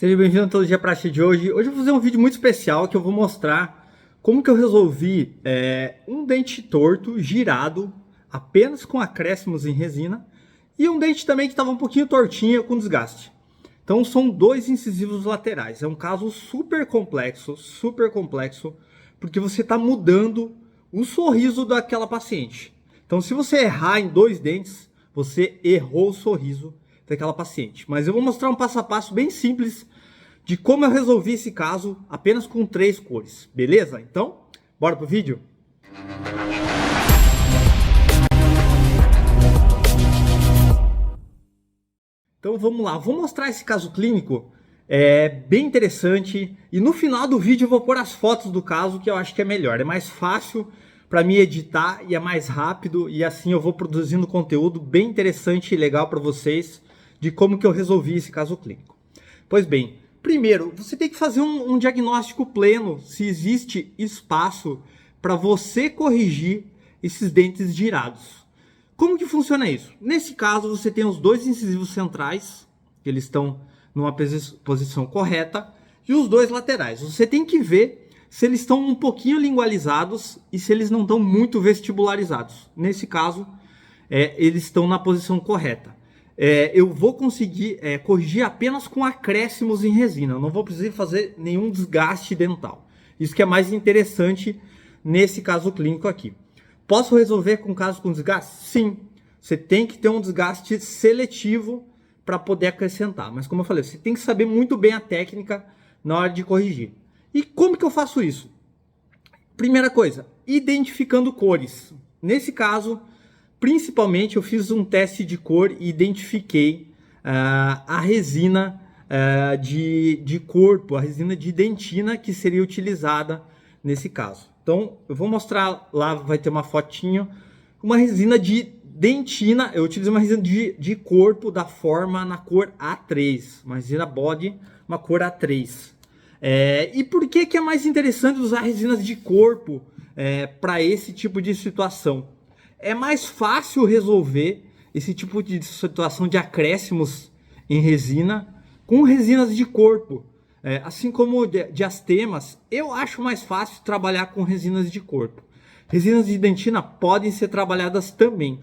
Seja bem-vindo a Todo Dia Prática de hoje. Hoje eu vou fazer um vídeo muito especial que eu vou mostrar como que eu resolvi um dente torto, girado, apenas com acréscimos em resina, e um dente também que estava um pouquinho tortinho com desgaste. Então são dois incisivos laterais. É um caso super complexo, porque você está mudando o sorriso daquela paciente. Então se você errar em dois dentes, você errou o sorriso daquela paciente. Mas eu vou mostrar um passo a passo bem simples de como eu resolvi esse caso apenas com 3 cores, beleza? Então, bora pro vídeo? Então vamos lá, vou mostrar esse caso clínico, bem interessante, e no final do vídeo eu vou pôr as fotos do caso, que eu acho que é melhor, é mais fácil para mim editar e é mais rápido, e assim eu vou produzindo conteúdo bem interessante e legal para vocês de como que eu resolvi esse caso clínico. Pois bem, primeiro, você tem que fazer um diagnóstico pleno se existe espaço para você corrigir esses dentes girados. Como que funciona isso? Nesse caso, você tem os dois incisivos centrais, que eles estão numa posição correta, e os dois laterais. Você tem que ver se eles estão um pouquinho lingualizados e se eles não estão muito vestibularizados. Nesse caso, eles estão na posição correta. Eu vou conseguir corrigir apenas com acréscimos em resina. Eu não vou precisar fazer nenhum desgaste dental. Isso que é mais interessante nesse caso clínico aqui. Posso resolver com casos com desgaste? Sim. Você tem que ter um desgaste seletivo para poder acrescentar. Mas como eu falei, você tem que saber muito bem a técnica na hora de corrigir. E como que eu faço isso? Primeira coisa, identificando cores. Nesse caso, principalmente, eu fiz um teste de cor e identifiquei a resina de corpo, a resina de dentina que seria utilizada nesse caso. Então, eu vou mostrar lá, vai ter uma fotinho, uma resina de dentina, eu utilizo uma resina de corpo da forma na cor A3, uma resina body, uma cor A3. E por que é mais interessante usar resinas de corpo para esse tipo de situação? É mais fácil resolver esse tipo de situação de acréscimos em resina com resinas de corpo. Assim como diastemas, eu acho mais fácil trabalhar com resinas de corpo. Resinas de dentina podem ser trabalhadas também,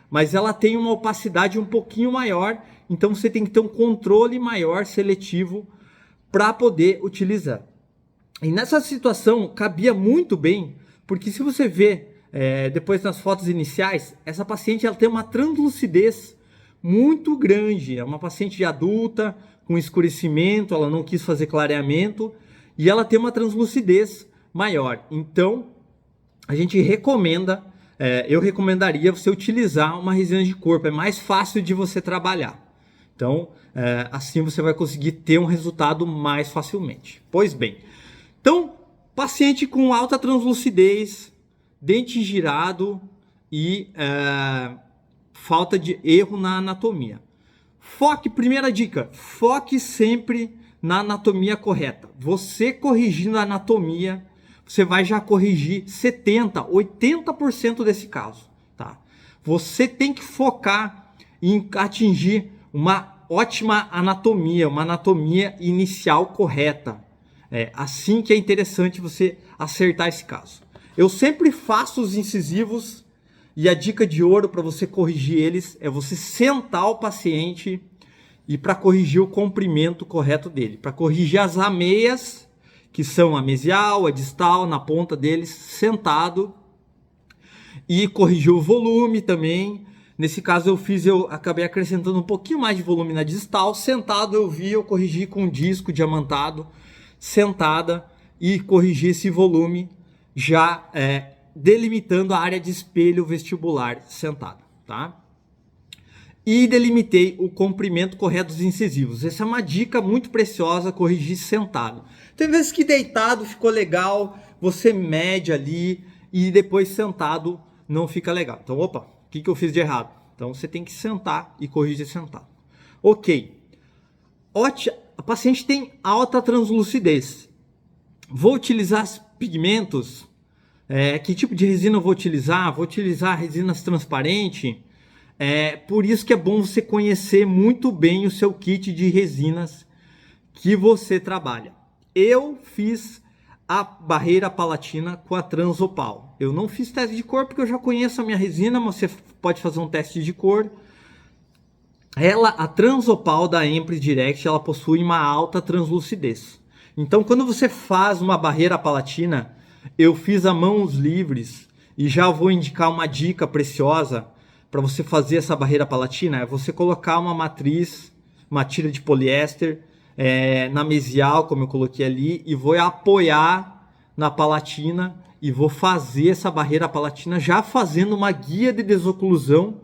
mas ela tem uma opacidade um pouquinho maior, então você tem que ter um controle maior seletivo para poder utilizar. E nessa situação cabia muito bem, porque se você vê depois nas fotos iniciais, essa paciente ela tem uma translucidez muito grande. É uma paciente adulta, com escurecimento, ela não quis fazer clareamento e ela tem uma translucidez maior. Então, a gente recomenda, eu recomendaria você utilizar uma resina de corpo, é mais fácil de você trabalhar. Então, assim você vai conseguir ter um resultado mais facilmente. Pois bem, então, paciente com alta translucidez, dente girado e falta de erro na anatomia. Primeira dica, foque sempre na anatomia correta. Você corrigindo a anatomia, você vai já corrigir 70%, 80% desse caso. Tá? Você tem que focar em atingir uma ótima anatomia, uma anatomia inicial correta. Assim que é interessante você acertar esse caso. Eu sempre faço os incisivos e a dica de ouro para você corrigir eles é você sentar o paciente e para corrigir o comprimento correto dele. Para corrigir as ameias, que são a mesial, a distal, na ponta deles, sentado. E corrigir o volume também. Nesse caso eu acabei acrescentando um pouquinho mais de volume na distal. Sentado eu corrigi com disco diamantado, sentada e corrigi esse volume já delimitando a área de espelho vestibular sentado, tá? E delimitei o comprimento correto dos incisivos. Essa é uma dica muito preciosa, corrigir sentado. Tem vezes que deitado ficou legal, você mede ali e depois sentado não fica legal. Então, opa, o que eu fiz de errado? Então, você tem que sentar e corrigir sentado. Ok. A paciente tem alta translucidez. Vou utilizar pigmentos. Que tipo de resina eu vou utilizar? Vou utilizar resinas transparentes. Por isso que é bom você conhecer muito bem o seu kit de resinas que você trabalha. Eu fiz a barreira palatina com a Transopal. Eu não fiz teste de cor porque eu já conheço a minha resina, mas você pode fazer um teste de cor. A Transopal da Empre Direct, ela possui uma alta translucidez. Então, quando você faz uma barreira palatina, eu fiz a mãos livres e já vou indicar uma dica preciosa para você fazer essa barreira palatina. É você colocar uma matriz, uma tira de poliéster na mesial, como eu coloquei ali, e vou apoiar na palatina e vou fazer essa barreira palatina já fazendo uma guia de desoclusão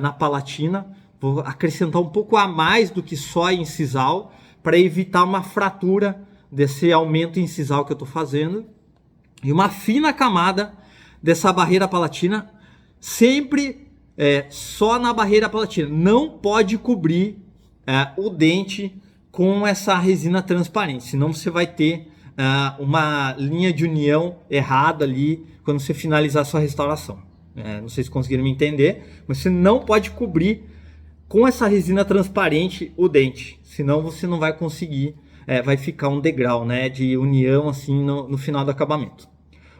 na palatina. Vou acrescentar um pouco a mais do que só incisal para evitar uma fratura desse aumento incisal que eu estou fazendo. E uma fina camada dessa barreira palatina, sempre só na barreira palatina. Não pode cobrir o dente com essa resina transparente, senão você vai ter uma linha de união errada ali quando você finalizar a sua restauração. Não sei se conseguiram me entender, mas você não pode cobrir com essa resina transparente o dente, senão você não vai conseguir, vai ficar um degrau, né, de união assim no final do acabamento.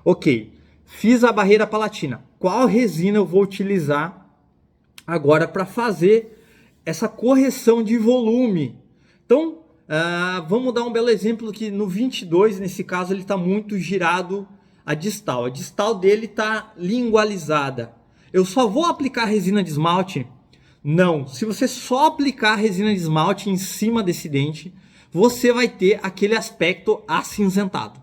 Ok, fiz a barreira palatina. Qual resina eu vou utilizar agora para fazer essa correção de volume? Então, vamos dar um belo exemplo que no 22, nesse caso, ele está muito girado a distal. A distal dele está lingualizada. Eu só vou aplicar resina de esmalte? Não. Se você só aplicar resina de esmalte em cima desse dente, você vai ter aquele aspecto acinzentado.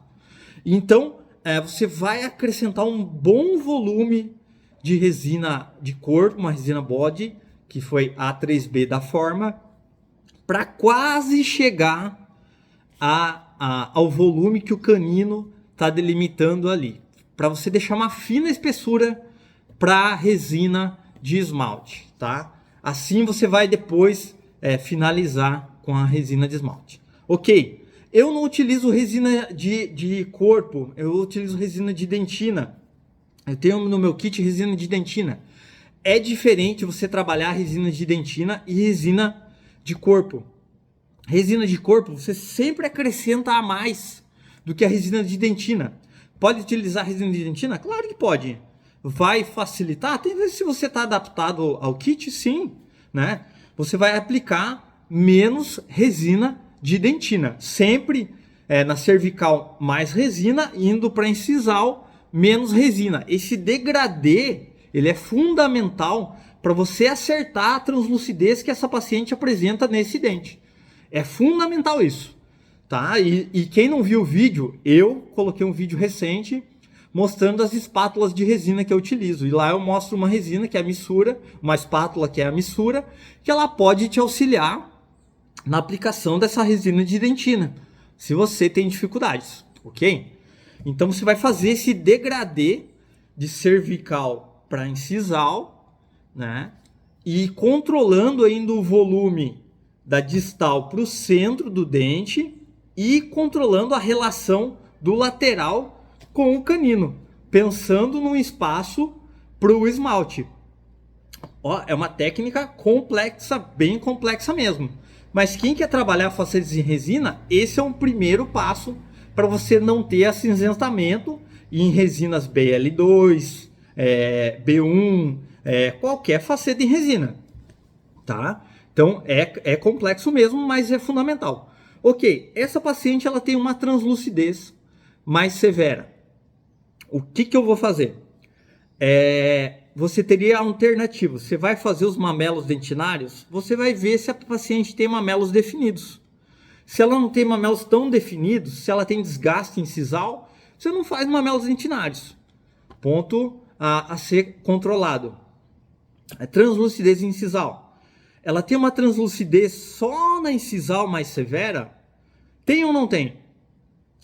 Então, você vai acrescentar um bom volume de resina de corpo, uma resina body, que foi a A3B da forma, para quase chegar ao volume que o canino está delimitando ali. Para você deixar uma fina espessura para a resina de esmalte, tá? Assim você vai depois finalizar com a resina de esmalte. Ok, eu não utilizo resina de corpo, eu utilizo resina de dentina. Eu tenho no meu kit resina de dentina. É diferente você trabalhar resina de dentina e resina de corpo. Resina de corpo você sempre acrescenta a mais do que a resina de dentina. Pode utilizar resina de dentina? Claro que pode. Vai facilitar? Tem vezes se você está adaptado ao kit, sim, né? Você vai aplicar menos resina de dentina. Sempre na cervical mais resina, indo para incisal menos resina. Esse degradê, ele é fundamental para você acertar a translucidez que essa paciente apresenta nesse dente. É fundamental isso, tá? E quem não viu o vídeo, eu coloquei um vídeo recente mostrando as espátulas de resina que eu utilizo. E lá eu mostro uma resina que é a Missura, uma espátula que é a Missura, que ela pode te auxiliar na aplicação dessa resina de dentina, se você tem dificuldades, ok? Então você vai fazer esse degradê de cervical para incisal, né? E controlando ainda o volume da distal para o centro do dente e controlando a relação do lateral com o canino, pensando num espaço para o esmalte. Ó, é uma técnica complexa, bem complexa mesmo. Mas quem quer trabalhar facetes em resina, esse é um primeiro passo para você não ter acinzentamento em resinas BL2, B1, qualquer facete em resina, tá? Então é complexo mesmo, mas é fundamental. Ok, essa paciente ela tem uma translucidez mais severa. O que eu vou fazer? Você teria alternativas. Você vai fazer os mamelos dentinários, você vai ver se a paciente tem mamelos definidos. Se ela não tem mamelos tão definidos, se ela tem desgaste incisal, você não faz mamelos dentinários. Ponto a ser controlado. A translucidez incisal. Ela tem uma translucidez só na incisal mais severa? Tem ou não tem?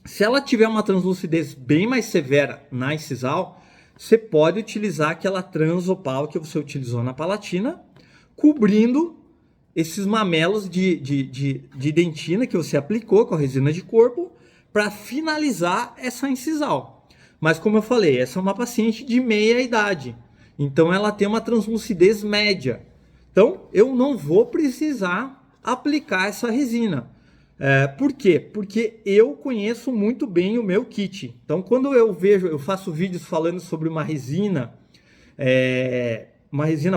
Se ela tiver uma translucidez bem mais severa na incisal, você pode utilizar aquela Transopal que você utilizou na palatina, cobrindo esses mamelos de dentina que você aplicou com a resina de corpo para finalizar essa incisal. Mas como eu falei, essa é uma paciente de meia idade, então ela tem uma translucidez média. Então eu não vou precisar aplicar essa resina. Por quê? Porque eu conheço muito bem o meu kit. Então, quando eu faço vídeos falando sobre uma resina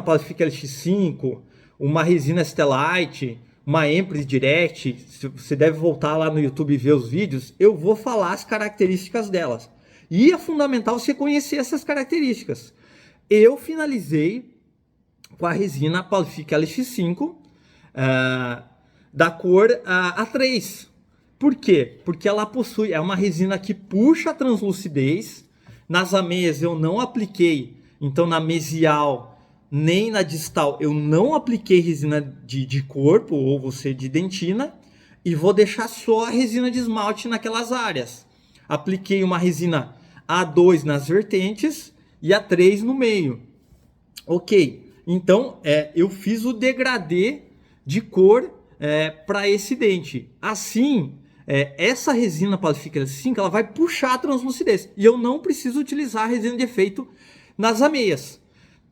Pacific LX5, uma resina Stellite, uma Empress Direct, você deve voltar lá no YouTube e ver os vídeos, eu vou falar as características delas. E é fundamental você conhecer essas características. Eu finalizei com a resina Pacific LX5, da cor A3. Por quê? Porque ela é uma resina que puxa a translucidez. Nas ameias eu não apliquei, então na mesial nem na distal eu não apliquei resina de corpo ou você de dentina, e vou deixar só a resina de esmalte naquelas áreas. Apliquei uma resina A2 nas vertentes e A3 no meio. Ok, então eu fiz o degradê de cor para esse dente. Assim, essa resina Pacific LX5 ela vai puxar a translucidez. E eu não preciso utilizar a resina de efeito nas ameias.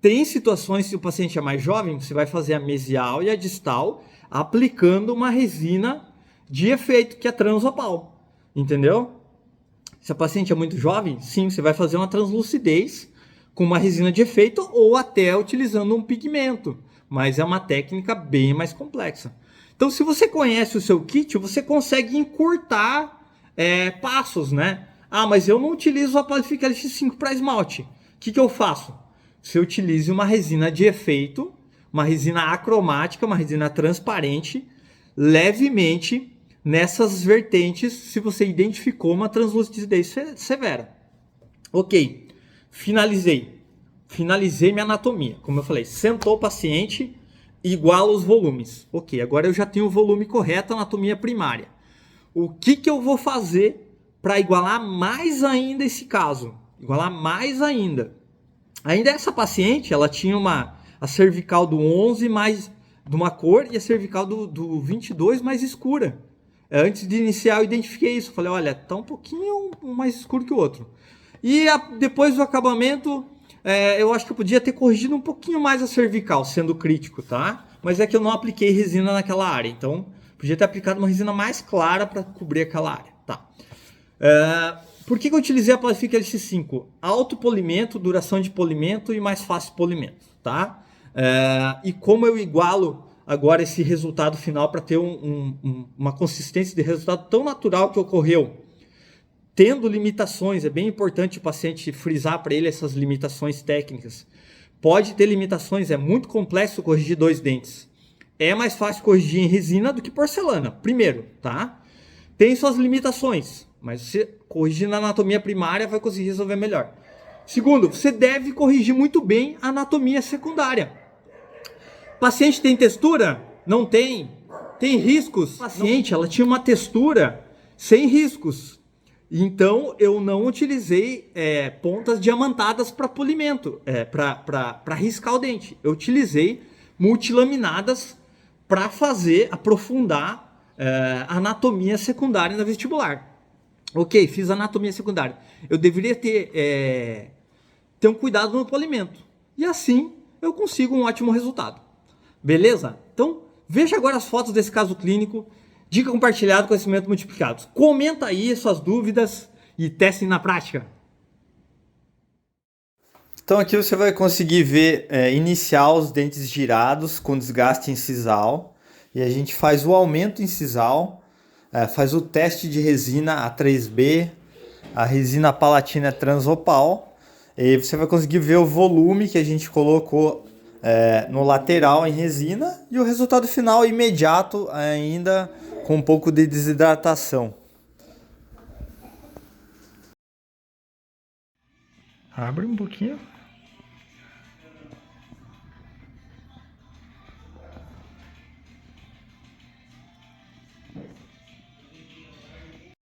Tem situações, se o paciente é mais jovem, você vai fazer a mesial e a distal aplicando uma resina de efeito, que é transopal. Entendeu? Se o paciente é muito jovem, sim, você vai fazer uma translucidez com uma resina de efeito ou até utilizando um pigmento. Mas é uma técnica bem mais complexa. Então, se você conhece o seu kit, você consegue encurtar passos, né? Ah, mas eu não utilizo a Pacific LX5 para esmalte. O que eu faço? Você utilize uma resina de efeito, uma resina acromática, uma resina transparente, levemente nessas vertentes, se você identificou uma translucidez severa. Ok, finalizei minha anatomia. Como eu falei, sentou o paciente, iguala os volumes. Ok, agora eu já tenho o volume correto, anatomia primária. O que eu vou fazer para igualar mais ainda esse caso? Igualar mais ainda. Ainda essa paciente, ela tinha a cervical do 11 mais de uma cor e a cervical do 22 mais escura. Antes de iniciar eu identifiquei isso. Falei, olha, tá um pouquinho mais escuro que o outro. E depois do acabamento, eu acho que eu podia ter corrigido um pouquinho mais a cervical, sendo crítico, tá? Mas é que eu não apliquei resina naquela área. Então, podia ter aplicado uma resina mais clara para cobrir aquela área, tá? Por que eu utilizei a Pacific LX5? Alto polimento, duração de polimento e mais fácil polimento, tá? E como eu igualo agora esse resultado final para ter uma consistência de resultado tão natural que ocorreu, tendo limitações, é bem importante o paciente frisar para ele essas limitações técnicas. Pode ter limitações, é muito complexo corrigir 2 dentes. É mais fácil corrigir em resina do que porcelana, primeiro, tá? Tem suas limitações, mas você corrigir na anatomia primária vai conseguir resolver melhor. Segundo, você deve corrigir muito bem a anatomia secundária. O paciente tem textura? Não tem. Tem riscos? A paciente, ela tinha uma textura sem riscos. Então, eu não utilizei pontas diamantadas para polimento, para riscar o dente. Eu utilizei multilaminadas para aprofundar a anatomia secundária na vestibular. Ok, fiz anatomia secundária. Eu deveria ter um cuidado no polimento. E assim eu consigo um ótimo resultado. Beleza? Então, veja agora as fotos desse caso clínico. Dica compartilhada, conhecimento multiplicado. Comenta aí suas dúvidas e testem na prática. Então aqui você vai conseguir ver iniciar os dentes girados com desgaste incisal. E a gente faz o aumento incisal, faz o teste de resina A3B, a resina palatina transopal. E você vai conseguir ver o volume que a gente colocou no lateral em resina e o resultado final imediato ainda com um pouco de desidratação. Abre um pouquinho.